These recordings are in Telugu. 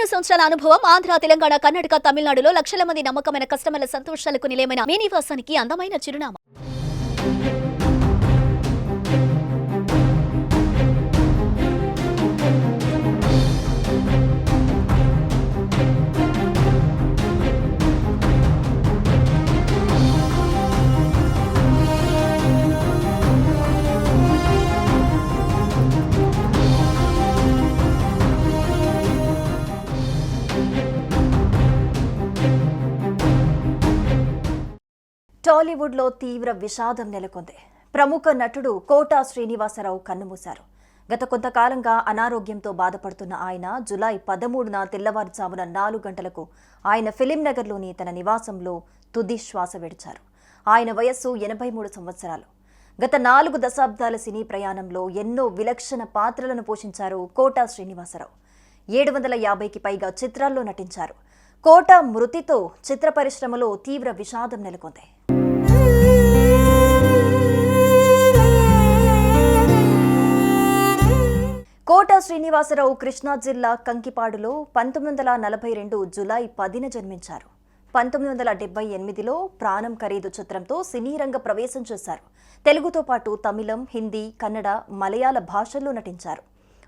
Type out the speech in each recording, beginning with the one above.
15 సంవత్సరాల అనుభవం ఆంధ్ర, తెలంగాణ, కర్ణాటక, తమిళనాడులో లక్షల మంది నమ్మకమైన కస్టమర్ల సంతోషాలకు నిలయమైన మీ నివాసానికి అందమైన చిరునామా. టాలీవుడ్లో తీవ్ర విషాదం నెలకొంది. ప్రముఖ నటుడు కోటా శ్రీనివాసరావు కన్నుమూశారు. గత కొంతకాలంగా అనారోగ్యంతో బాధపడుతున్న ఆయన జూలై 13న తెల్లవారుజామున 4 గంటలకు ఆయన ఫిలిం నగర్లోని తన నివాసంలో తుది శ్వాస విడిచారు. ఆయన వయస్సు 83 సంవత్సరాలు. గత 4 దశాబ్దాల సినీ ప్రయాణంలో ఎన్నో విలక్షణ పాత్రలను పోషించారు కోటా శ్రీనివాసరావు. 750కి పైగా చిత్రాల్లో నటించారు. కోటా మృతితో చిత్ర పరిశ్రమలో తీవ్ర విషాదం నెలకొంది. కోటా శ్రీనివాసరావు కృష్ణా జిల్లా కంకిపాడులో 1942 జూలై 10న జన్మించారు. 1978లో ప్రాణం ఖరీదు చిత్రంతో సినీ రంగ ప్రవేశం చేశారు. తెలుగుతో పాటు తమిళం, హిందీ, కన్నడ, మలయాళ భాషల్లో నటించారు.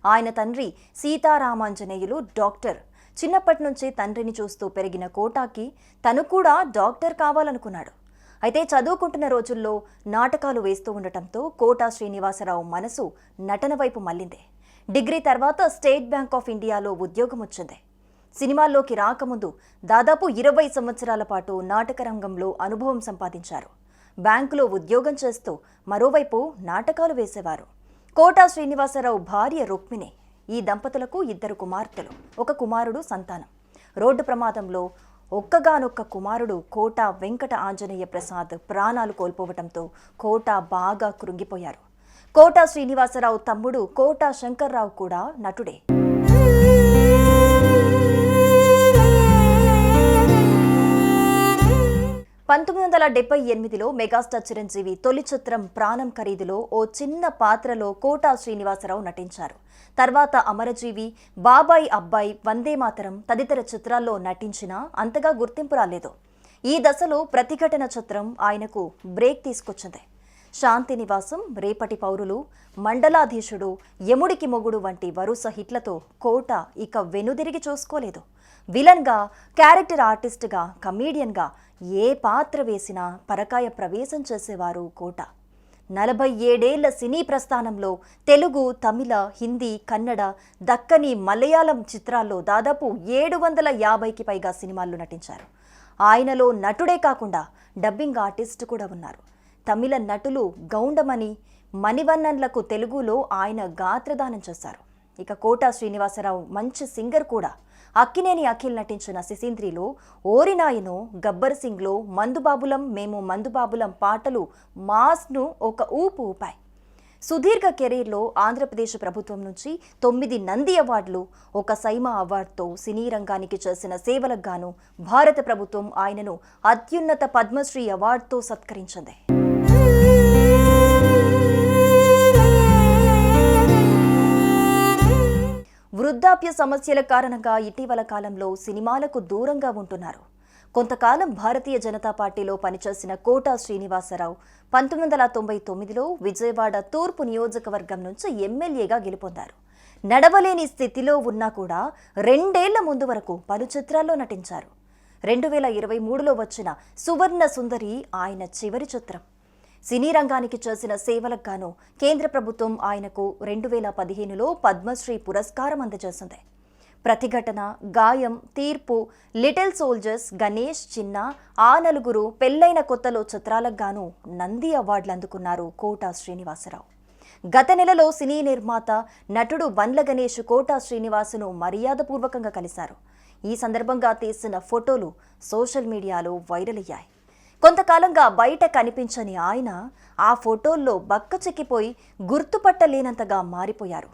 ఆయన తండ్రి సీతారామాంజనేయులు డాక్టర్. చిన్నప్పటి నుంచి తండ్రిని చూస్తూ పెరిగిన కోటాకి తను కూడా డాక్టర్ కావాలనుకున్నాడు. అయితే చదువుకుంటున్న రోజుల్లో నాటకాలు వేస్తూ ఉండటంతో కోటా శ్రీనివాసరావు మనసు నటన వైపు మళ్లింది. డిగ్రీ తర్వాత స్టేట్ బ్యాంక్ ఆఫ్ ఇండియాలో ఉద్యోగం వచ్చింది. సినిమాల్లోకి రాకముందు దాదాపు 20 సంవత్సరాల పాటు నాటక రంగంలో అనుభవం సంపాదించారు. బ్యాంకులో ఉద్యోగం చేస్తూ మరోవైపు నాటకాలు వేసేవారు. కోటా శ్రీనివాసరావు భార్య రుక్మిణి. ఈ దంపతులకు 2 కుమార్తెలు, 1 కుమారుడు సంతానం. రోడ్డు ప్రమాదంలో ఒక్కగానొక్క కుమారుడు కోటా వెంకట ఆంజనేయ ప్రసాద్ ప్రాణాలు కోల్పోవటంతో కోటా బాగా కృంగిపోయారు. కోటా శ్రీనివాసరావు తమ్ముడు కోటా శంకర్రావు కూడా నటుడే. 1978లో మెగాస్టార్ చిరంజీవి తొలి చిత్రం ప్రాణం ఖరీదులో ఓ చిన్న పాత్రలో కోటా శ్రీనివాసరావు నటించారు. తర్వాత అమరజీవి, బాబాయ్ అబ్బాయి, వందే మాతరం తదితర చిత్రాల్లో నటించినా అంతగా గుర్తింపు రాలేదు. ఈ దశలో ప్రతిఘటన చిత్రం ఆయనకు బ్రేక్ తీసుకొచ్చింది. శాంతి నివాసం, రేపటి పౌరులు, మండలాధీశుడు, యముడికి మొగుడు వంటి వరుస హిట్లతో కోటా ఇక వెనుదిరిగి చూసుకోలేదు. విలన్గా, క్యారెక్టర్ ఆర్టిస్ట్గా, కమీడియన్గా ఏ పాత్ర వేసినా పరకాయ ప్రవేశం చేసేవారు కోటా. 47 ఏళ్ల సినీ ప్రస్థానంలో తెలుగు, తమిళ, హిందీ, కన్నడ, దక్కని, మలయాళం చిత్రాల్లో దాదాపు 750కి పైగా సినిమాల్లో నటించారు. ఆయనలో నటుడే కాకుండా డబ్బింగ్ ఆర్టిస్ట్ కూడా ఉన్నారు. తమిళ నటులు గౌండమణి, మణివన్నన్లకు తెలుగులో ఆయన గాత్రదానం చేశారు. ఇక కోటా శ్రీనివాసరావు మంచి సింగర్ కూడా. అక్కినేని అఖిల్ నటించిన సిసింద్రిలో, ఓరినాయను, గబ్బర్ సింగ్లో మందుబాబులం మేము మందుబాబులం పాటలు మాస్ను ఒక ఊపు ఊపాయి. సుదీర్ఘ కెరీర్లో ఆంధ్రప్రదేశ్ ప్రభుత్వం నుంచి 9 నంది అవార్డులు, 1 సైమా అవార్డుతో సినీ రంగానికి చేసిన సేవలకు గాను భారత ప్రభుత్వం ఆయనను అత్యున్నత పద్మశ్రీ అవార్డుతో సత్కరించింది. వృద్ధాప్య సమస్యల కారణంగా ఇటీవల కాలంలో సినిమాలకు దూరంగా ఉంటున్నారు. కొంతకాలం భారతీయ జనతా పార్టీలో పనిచేసిన కోటా శ్రీనివాసరావు 1999లో విజయవాడ తూర్పు నియోజకవర్గం నుంచి ఎమ్మెల్యేగా గెలుపొందారు. నడవలేని స్థితిలో ఉన్నా కూడా 2 ఏళ్ల ముందు వరకు పలు చిత్రాల్లో నటించారు. 2023లో వచ్చిన సువర్ణ సుందరి ఆయన చివరి చిత్రం. సినీ రంగానికి చేసిన సేవలకు గాను కేంద్ర ప్రభుత్వం ఆయనకు 2015లో పద్మశ్రీ పురస్కారం అందజేసింది. ప్రతిఘటన, గాయం, తీర్పు, లిటిల్ సోల్జర్స్, గణేష్, చిన్న, ఆ నలుగురు, పెళ్లైన కొత్తలో చిత్రాలకు గాను నంది అవార్డులు అందుకున్నారు కోటా శ్రీనివాసరావు. గత నెలలో సినీ నిర్మాత, నటుడు బండ్ల గణేష్ కోటా శ్రీనివాసును మర్యాదపూర్వకంగా కలిశారు. ఈ సందర్భంగా తీసిన ఫోటోలు సోషల్ మీడియాలో వైరల్ అయ్యాయి. కొంతకాలంగా బయట కనిపించని ఆయన ఆ ఫోటోల్లో బక్కచిక్కిపోయి గుర్తుపట్టలేనంతగా మారిపోయారు.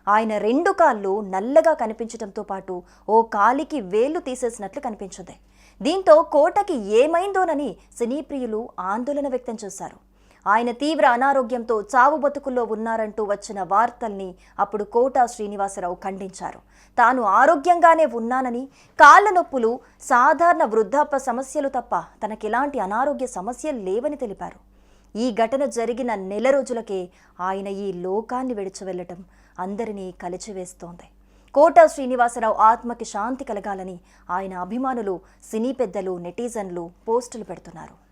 ఆయన 2 కాళ్ళు నల్లగా కనిపించడంతో పాటు ఓ కాలికి వేళ్లు తీసేసినట్లు కనిపించింది. దీంతో కోటకి ఏమైందోనని సినీ ప్రియులు ఆందోళన వ్యక్తం చేశారు. ఆయన తీవ్ర అనారోగ్యంతో చావు బతుకుల్లో ఉన్నారంటూ వచ్చిన వార్తల్ని అప్పుడు కోటా శ్రీనివాసరావు ఖండించారు. తాను ఆరోగ్యంగానే ఉన్నానని, కాళ్ల నొప్పులు సాధారణ వృద్ధాప్య సమస్యలు తప్ప తనకెలాంటి అనారోగ్య సమస్యలు లేవని తెలిపారు. ఈ ఘటన జరిగిన నెల రోజులకే ఆయన ఈ లోకాన్ని విడిచి వెళ్లటం అందరినీ కలిచివేస్తోంది. కోటా శ్రీనివాసరావు ఆత్మకి శాంతి కలగాలని ఆయన అభిమానులు, సినీ పెద్దలు, నెటిజన్లు పోస్టులు పెడుతున్నారు.